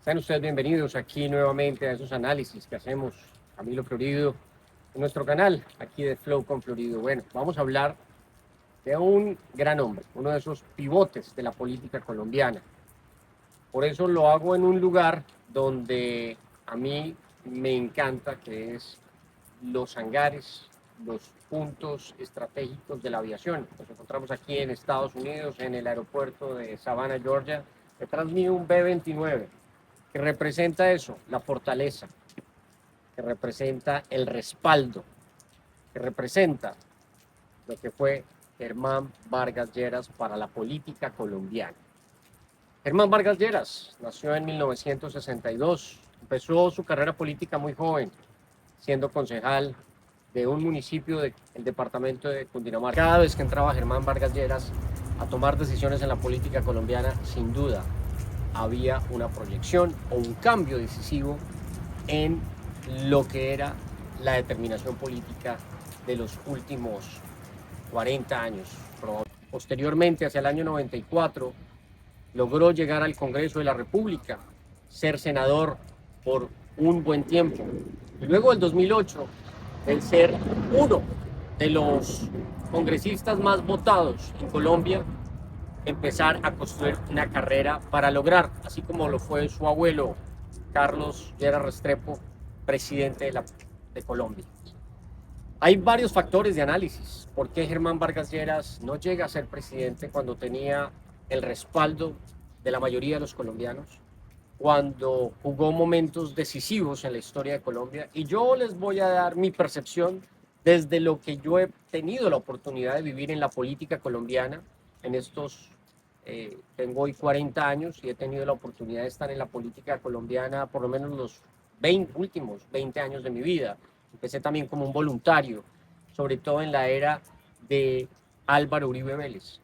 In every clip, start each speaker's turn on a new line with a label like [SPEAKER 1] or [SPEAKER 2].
[SPEAKER 1] Sean ustedes bienvenidos aquí nuevamente a esos análisis que hacemos Camilo Florido en nuestro canal, aquí de Flow con Florido. Bueno, vamos a hablar de un gran hombre, uno de esos pivotes de la política colombiana. Por eso lo hago en un lugar donde a mí me encanta, que es los hangares, los puntos estratégicos de la aviación. Nos encontramos aquí en Estados Unidos, en el aeropuerto de Savannah, Georgia. Detrás mío un B-29, que representa eso, la fortaleza, que representa el respaldo, que representa lo que fue Germán Vargas Lleras para la política colombiana. Germán Vargas Lleras nació en 1962, empezó su carrera política muy joven, siendo concejal de un municipio del departamento de Cundinamarca. Cada vez que entraba Germán Vargas Lleras a tomar decisiones en la política colombiana, sin duda había una proyección o un cambio decisivo en lo que era la determinación política de los últimos 40 años. Posteriormente, hacia el año 94, logró llegar al Congreso de la República, ser senador por un buen tiempo. Y luego del 2008, el ser uno de los congresistas más votados en Colombia, empezar a construir una carrera para lograr, así como lo fue su abuelo, Carlos Lleras Restrepo, presidente de Colombia. Hay varios factores de análisis. ¿Por qué Germán Vargas Lleras no llega a ser presidente cuando tenía el respaldo de la mayoría de los colombianos, cuando jugó momentos decisivos en la historia de Colombia? Y yo les voy a dar mi percepción desde lo que yo he tenido la oportunidad de vivir en la política colombiana. En estos, tengo hoy 40 años y he tenido la oportunidad de estar en la política colombiana por lo menos los últimos 20 años de mi vida. Empecé también como un voluntario, sobre todo en la era de Álvaro Uribe Vélez.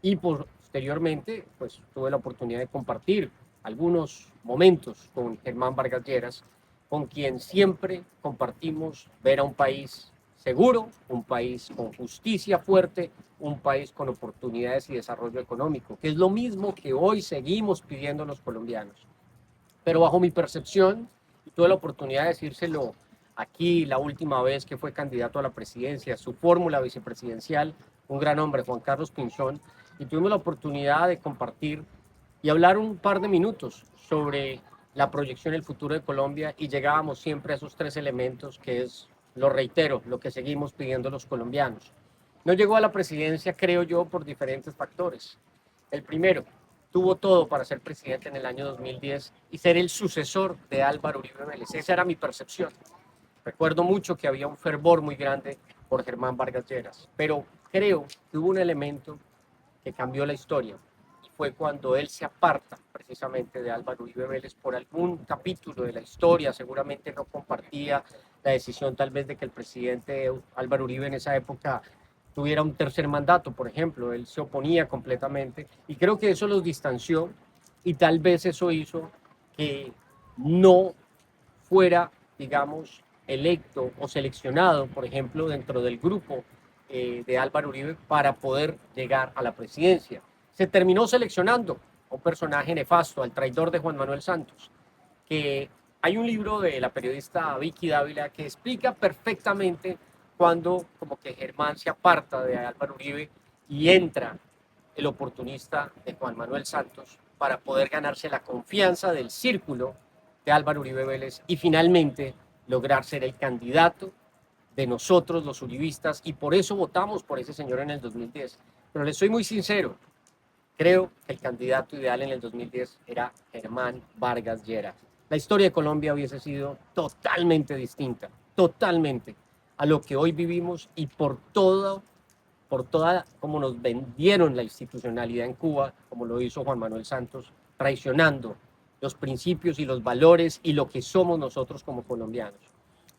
[SPEAKER 1] Y posteriormente, pues tuve la oportunidad de compartir algunos momentos con Germán Vargas Lleras, con quien siempre compartimos ver a un país seguro, un país con justicia fuerte, un país con oportunidades y desarrollo económico, que es lo mismo que hoy seguimos pidiendo los colombianos. Pero bajo mi percepción, y tuve la oportunidad de decírselo aquí la última vez que fue candidato a la presidencia, su fórmula vicepresidencial, un gran hombre, Juan Carlos Pinzón, y tuvimos la oportunidad de compartir y hablar un par de minutos sobre la proyección del futuro de Colombia, y llegábamos siempre a esos tres elementos que es, lo reitero, lo que seguimos pidiendo los colombianos. No llegó a la presidencia, creo yo, por diferentes factores. El primero, tuvo todo para ser presidente en el año 2010 y ser el sucesor de Álvaro Uribe Vélez. Esa era mi percepción. Recuerdo mucho que había un fervor muy grande por Germán Vargas Lleras, pero creo que hubo un elemento que cambió la historia, y fue cuando él se aparta precisamente de Álvaro Uribe Vélez por algún capítulo de la historia. Seguramente no compartía la decisión tal vez de que el presidente Álvaro Uribe en esa época tuviera un tercer mandato, por ejemplo. Él se oponía completamente y creo que eso los distanció, y tal vez eso hizo que no fuera, digamos, electo o seleccionado, por ejemplo, dentro del grupo de Álvaro Uribe para poder llegar a la presidencia. Se terminó seleccionando a un personaje nefasto, al traidor de Juan Manuel Santos, que hay un libro de la periodista Vicky Dávila que explica perfectamente cuando como que Germán se aparta de Álvaro Uribe y entra el oportunista de Juan Manuel Santos para poder ganarse la confianza del círculo de Álvaro Uribe Vélez y finalmente lograr ser el candidato de nosotros los uribistas, y por eso votamos por ese señor en el 2010. Pero les soy muy sincero, creo que el candidato ideal en el 2010 era Germán Vargas Lleras. La historia de Colombia hubiese sido totalmente distinta, totalmente, a lo que hoy vivimos, y por toda como nos vendieron la institucionalidad en Cuba, como lo hizo Juan Manuel Santos, traicionando los principios y los valores y lo que somos nosotros como colombianos.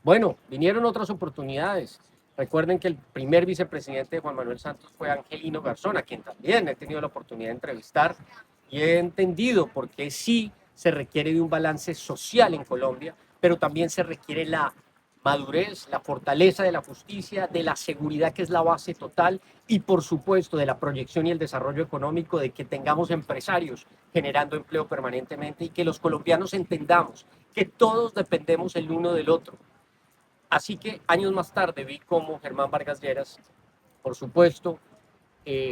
[SPEAKER 1] Bueno, vinieron otras oportunidades. Recuerden que el primer vicepresidente de Juan Manuel Santos fue Angelino Garzón, a quien también he tenido la oportunidad de entrevistar, y he entendido por qué sí se requiere de un balance social en Colombia, pero también se requiere madurez, la fortaleza de la justicia, de la seguridad que es la base total y por supuesto de la proyección y el desarrollo económico, de que tengamos empresarios generando empleo permanentemente y que los colombianos entendamos que todos dependemos el uno del otro. Así que años más tarde vi cómo Germán Vargas Lleras, por supuesto,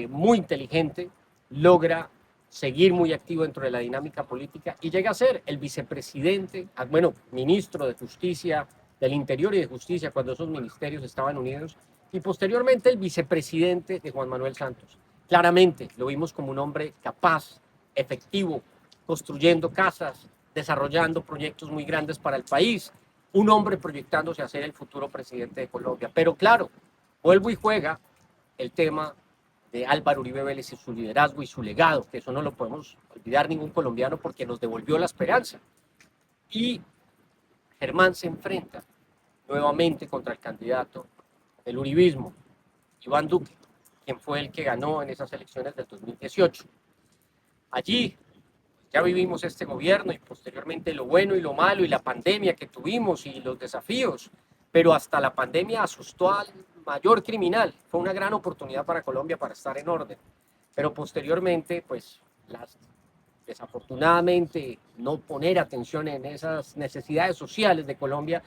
[SPEAKER 1] muy inteligente, logra seguir muy activo dentro de la dinámica política y llega a ser el vicepresidente, bueno, ministro de Justicia, del Interior y de Justicia, cuando esos ministerios estaban unidos, y posteriormente el vicepresidente de Juan Manuel Santos. Claramente lo vimos como un hombre capaz, efectivo, construyendo casas, desarrollando proyectos muy grandes para el país, un hombre proyectándose a ser el futuro presidente de Colombia. Pero claro, vuelvo y juega el tema de Álvaro Uribe Vélez y su liderazgo y su legado, que eso no lo podemos olvidar ningún colombiano porque nos devolvió la esperanza. Y Germán se enfrenta nuevamente contra el candidato del uribismo, Iván Duque, quien fue el que ganó en esas elecciones del 2018. Allí ya vivimos este gobierno y posteriormente lo bueno y lo malo y la pandemia que tuvimos y los desafíos, pero hasta la pandemia asustó al mayor criminal. Fue una gran oportunidad para Colombia para estar en orden, pero posteriormente, pues, desafortunadamente, no poner atención en esas necesidades sociales de Colombia,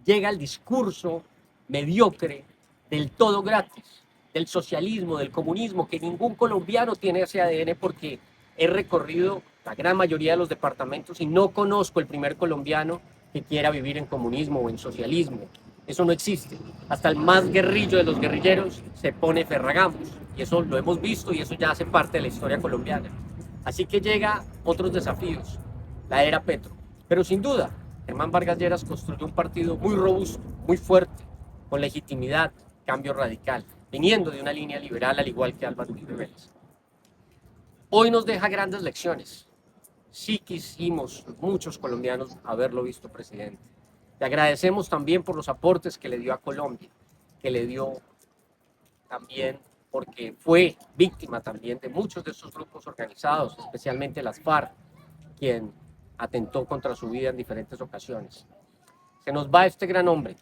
[SPEAKER 1] llega el discurso mediocre del todo gratis, del socialismo, del comunismo, que ningún colombiano tiene ese ADN porque he recorrido la gran mayoría de los departamentos y no conozco el primer colombiano que quiera vivir en comunismo o en socialismo. Eso no existe. Hasta el más guerrillo de los guerrilleros se pone Ferragamos. Y eso lo hemos visto y eso ya hace parte de la historia colombiana. Así que llega otros desafíos, la era Petro. Pero sin duda, Germán Vargas Lleras construyó un partido muy robusto, muy fuerte, con legitimidad, cambio radical, viniendo de una línea liberal al igual que Álvaro Uribe Vélez. Hoy nos deja grandes lecciones. Sí quisimos muchos colombianos haberlo visto presidente. Le agradecemos también por los aportes que le dio a Colombia, que le dio también porque fue víctima también de muchos de estos grupos organizados, especialmente las FARC, quien atentó contra su vida en diferentes ocasiones. Se nos va este gran hombre,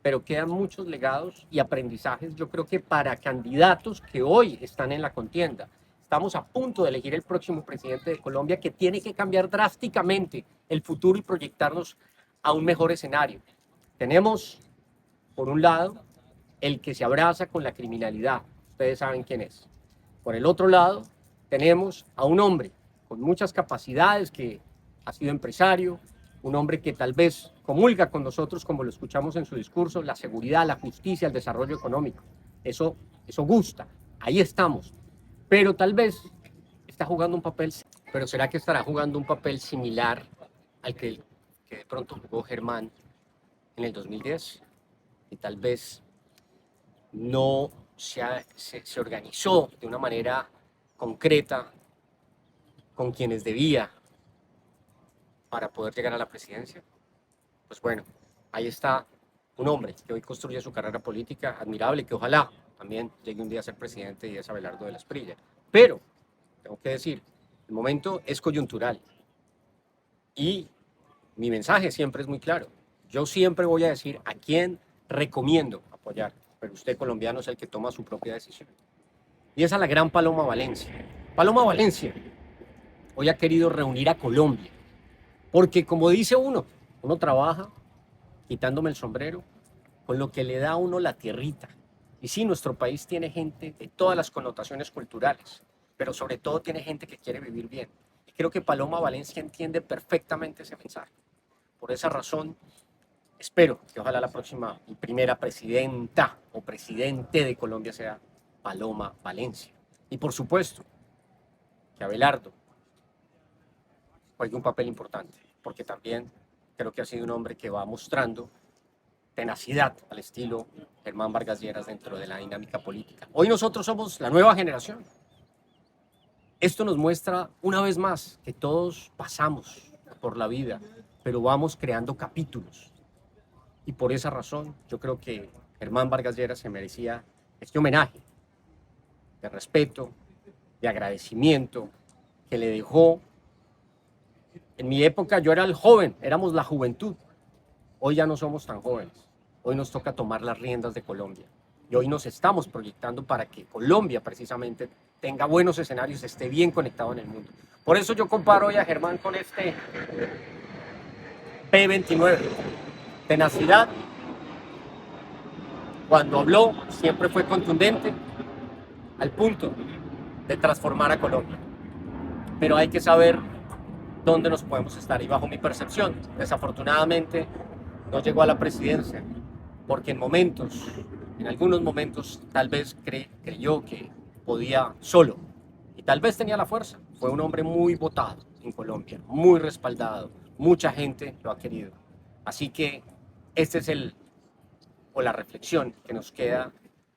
[SPEAKER 1] pero quedan muchos legados y aprendizajes, yo creo que para candidatos que hoy están en la contienda. Estamos a punto de elegir el próximo presidente de Colombia que tiene que cambiar drásticamente el futuro y proyectarnos a un mejor escenario. Tenemos, por un lado, el que se abraza con la criminalidad. Ustedes saben quién es. Por el otro lado, tenemos a un hombre con muchas capacidades, que ha sido empresario, un hombre que tal vez comulga con nosotros, como lo escuchamos en su discurso, la seguridad, la justicia, el desarrollo económico. Eso gusta. Ahí estamos. Pero tal vez está jugando un papel, pero ¿será que estará jugando un papel similar al que de pronto jugó Germán en el 2010? Y tal vez no se organizó de una manera concreta con quienes debía para poder llegar a la presidencia. Pues bueno, ahí está un hombre que hoy construye su carrera política admirable, que ojalá también llegue un día a ser presidente, y es Abelardo de la Esprilla. Pero, tengo que decir, el momento es coyuntural y mi mensaje siempre es muy claro. Yo siempre voy a decir a quién recomiendo apoyar, pero usted, colombiano, es el que toma su propia decisión. Y esa es la gran Paloma Valencia. Paloma Valencia hoy ha querido reunir a Colombia, porque como dice uno trabaja quitándome el sombrero con lo que le da a uno la tierrita. Y sí, nuestro país tiene gente de todas las connotaciones culturales, pero sobre todo tiene gente que quiere vivir bien. Y creo que Paloma Valencia entiende perfectamente ese mensaje. Por esa razón, espero que ojalá la próxima y primera presidenta o presidente de Colombia sea Paloma Valencia. Y por supuesto, que Abelardo juegue un papel importante, porque también creo que ha sido un hombre que va mostrando tenacidad al estilo Germán Vargas Lleras dentro de la dinámica política. Hoy nosotros somos la nueva generación. Esto nos muestra una vez más que todos pasamos por la vida, pero vamos creando capítulos. Y por esa razón yo creo que Germán Vargas Lleras se merecía este homenaje de respeto, de agradecimiento que le dejó. En mi época yo era el joven, éramos la juventud. Hoy ya no somos tan jóvenes. Hoy nos toca tomar las riendas de Colombia. Y hoy nos estamos proyectando para que Colombia precisamente tenga buenos escenarios, esté bien conectado en el mundo. Por eso yo comparo hoy a Germán con este P29. Tenacidad. Cuando habló siempre fue contundente al punto de transformar a Colombia. Pero hay que saber dónde nos podemos estar. Y bajo mi percepción, desafortunadamente, no llegó a la presidencia porque en algunos momentos, tal vez creyó que podía solo y tal vez tenía la fuerza. Fue un hombre muy votado en Colombia, muy respaldado, mucha gente lo ha querido. Así que este es la reflexión que nos queda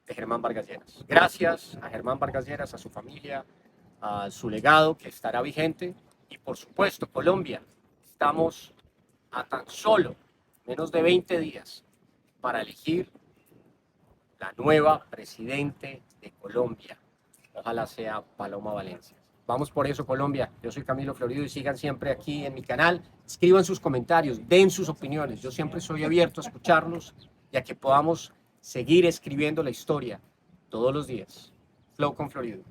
[SPEAKER 1] de Germán Vargas Lleras. Gracias a Germán Vargas Lleras, a su familia, a su legado que estará vigente y por supuesto Colombia, estamos a tan solo menos de 20 días para elegir la nueva presidente de Colombia. Ojalá sea Paloma Valencia. Vamos por eso, Colombia. Yo soy Camilo Florido y sigan siempre aquí en mi canal. Escriban sus comentarios, den sus opiniones. Yo siempre soy abierto a escucharlos y a que podamos seguir escribiendo la historia todos los días. Flow con Florido.